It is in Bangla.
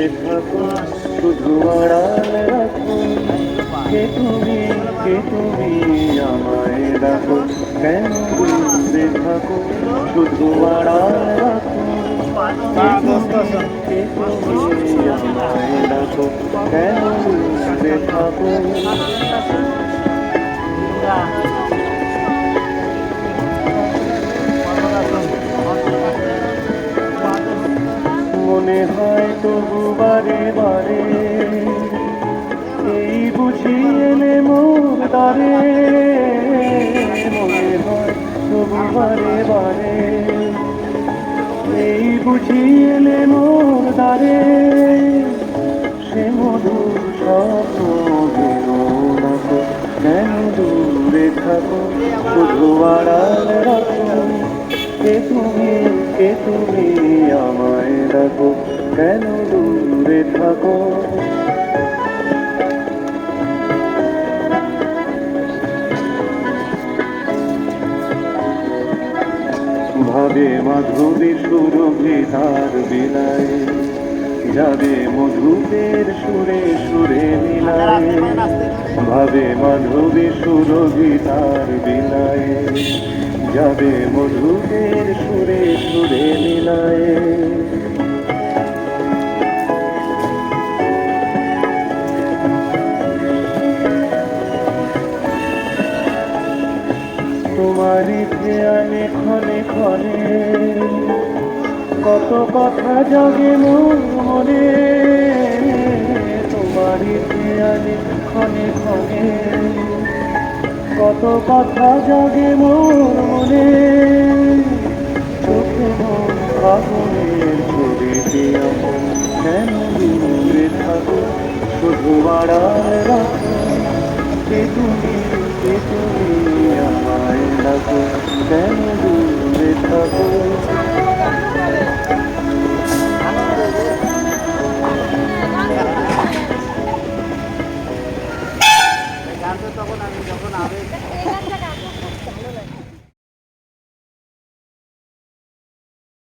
দূরে থাকো শুধু আড়াল রাখো কে তুমি আমায় ডাকো কেন দূরে থাকো শুধু আড়াল রাখো কে তুমি আমায় ডাকো কেন দূরে থাকো মনে হয় তবু বারে বারে এই বুঝি এলে মোর দ্বারে মনে হয় তবু বারে বারে এই বুঝি এলে মোর দ্বারে সে মধুর স্বপ্ন বেরো না গো কেন দূরে থাকো শুধু আড়াল রাখো কে তুমি আমায় ডাকো কেন দূরে থাকো ভাবে মাধবী সুরভি তার বিলায় যাবে মধুপের সুরে সুরে মিলায় ভাবে মাধবী সুরভি তার বিলায় যাবে মধুপের সুরে সুরে মিলায় তোমারই ধ্যানে ক্ষণে ক্ষণে কত কথা জাগে মোর মনে তোমারই ধ্যানে ক্ষণে ক্ষণে কত কথা জাগে মোর মনে চোখে মন ফাগুনের ছবিতে কেন দূরে থাকো শুধু আড়াল রাখো কে তুমি আমায় ডাকো কেন দূরে থাকো তখন আমি যখন আবেগ